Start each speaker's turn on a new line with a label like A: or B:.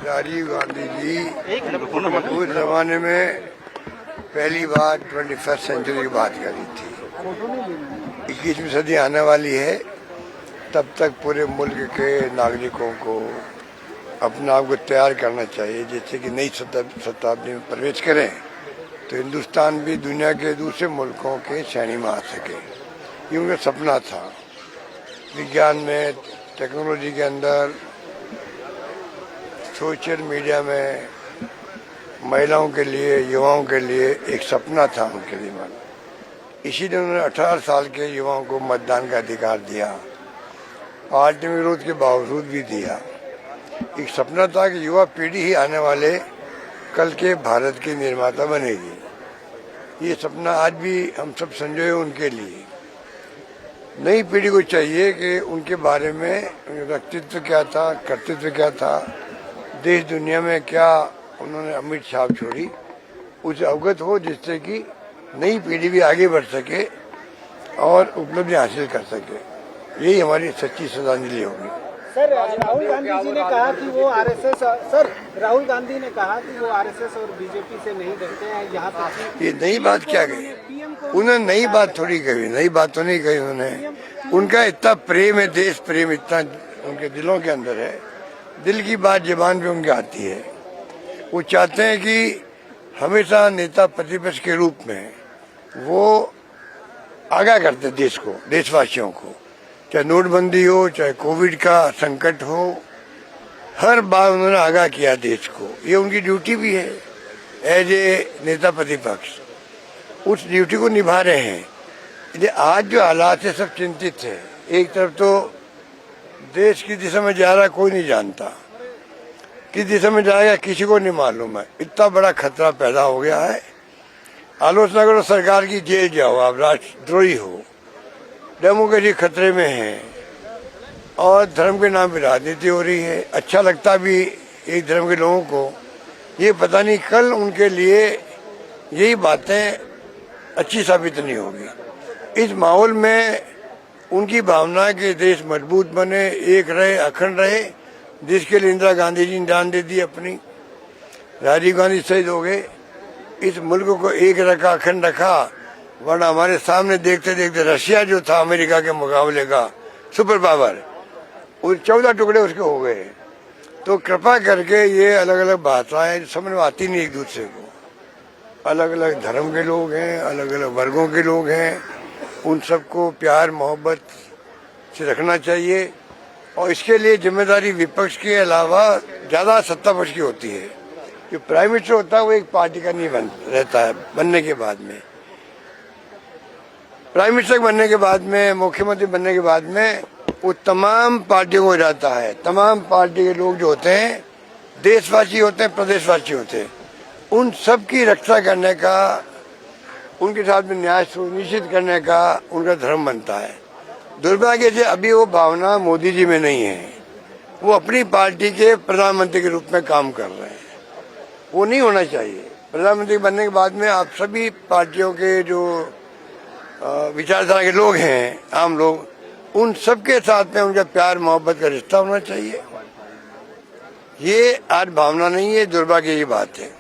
A: राजीव गांधी जी उस जमाने में पहली बार 21वीं सेंचुरी की बात करी थी। 21वीं सदी आने वाली है, तब तक पूरे मुल्क के नागरिकों को अपने आप को तैयार करना चाहिए, जिससे कि नई शताब्दी में प्रवेश करें तो हिंदुस्तान भी दुनिया के दूसरे मुल्कों के श्रेणी में आ सके। ये उनका सपना था। विज्ञान में, टेक्नोलॉजी के अंदर, सोशल मीडिया में महिलाओं के लिए, युवाओं के लिए एक सपना था उनके लिए। इसीलिए उन्होंने 18 साल के युवाओं को मतदान का अधिकार दिया, पार्टी में विरोध के बावजूद भी दिया। एक सपना था कि युवा पीढ़ी ही आने वाले कल के भारत के निर्माता बनेगी। ये सपना आज भी हम सब संजोए उनके लिए। नई पीढ़ी को चाहिए कि उनके बारे में व्यक्तित्व क्या था, कर्तव्य क्या था, देश दुनिया में क्या उन्होंने अमिट छाप छोड़ी, उसे अवगत हो, जिससे कि नई पीढ़ी भी आगे बढ़ सके और उपलब्धि हासिल कर सके। यही हमारी सच्ची श्रद्धांजलि होगी।
B: सर, राहुल गांधी जी ने कहा कि वो आरएसएस और बीजेपी से नहीं डरते हैं। यहाँ तक
A: ये नई बात क्या कही उन्होंने? नई बात थोड़ी कही, नई बात तो नहीं कही उन्होंने। उनका इतना प्रेम है, देश प्रेम इतना उनके दिलों के अंदर है, दिल की बात जुबान पे उनके आती है। वो चाहते हैं कि हमेशा नेता प्रतिपक्ष के रूप में वो आगाह करते देश को, देशवासियों को, चाहे नोटबंदी हो, चाहे कोविड का संकट हो, हर बार उन्होंने आगाह किया देश को। ये उनकी ड्यूटी भी है एज ए नेता प्रतिपक्ष, उस ड्यूटी को निभा रहे हैं। इसलिए आज जो हालात है सब चिंतित है। एक तरफ तो देश की दिशा में जा रहा है, कोई नहीं जानता किस दिशा में जाएगा, किसी को नहीं मालूम है। इतना बड़ा खतरा पैदा हो गया है। आलोचना करो सरकार की, जेल जाओ, आप राष्ट्रद्रोही हो, डेमोक्रेसी खतरे में है और धर्म के नाम पर राजनीति हो रही है। अच्छा लगता भी एक धर्म के लोगों को, ये पता नहीं कल उनके लिए यही बातें अच्छी साबित नहीं होगी। इस माहौल में उनकी भावना के देश मजबूत बने, एक रहे, अखंड रहे, जिसके लिए इंदिरा गांधी जी ने जान दे दी अपनी, राजीव गांधी शहीद हो गए, इस मुल्क को एक रखा, अखंड रखा। वरना हमारे सामने देखते देखते रशिया जो था अमेरिका के मुकाबले का सुपर पावर, वो 14 टुकड़े उसके हो गए। तो कृपा करके ये अलग अलग भाषाएं समझ में आती नहीं एक दूसरे को। अलग अलग धर्म के लोग हैं, अलग अलग वर्गों के लोग हैं, उन सबको प्यार मोहब्बत से रखना चाहिए। और इसके लिए जिम्मेदारी विपक्ष के अलावा ज्यादा सत्ता पक्ष की होती है। जो प्राइम मिनिस्टर होता है वो एक पार्टी का नहीं रहता है। बनने के बाद में, प्राइम मिनिस्टर बनने के बाद में, मुख्यमंत्री बनने के बाद में वो तमाम पार्टियों को रहता है। तमाम पार्टी के लोग जो होते हैं देशवासी होते हैं, प्रदेशवासी होते हैं, उन सब की रक्षा करने का, उनके साथ में न्याय सुनिश्चित करने का उनका धर्म बनता है। दुर्भाग्य से अभी वो भावना मोदी जी में नहीं है। वो अपनी पार्टी के प्रधानमंत्री के रूप में काम कर रहे हैं। वो नहीं होना चाहिए। प्रधानमंत्री बनने के बाद में आप सभी पार्टियों के जो विचारधारा के लोग हैं, आम लोग, उन सबके साथ में उनका प्यार मोहब्बत का रिश्ता होना चाहिए। ये आज भावना नहीं है, दुर्भाग्य की बात है।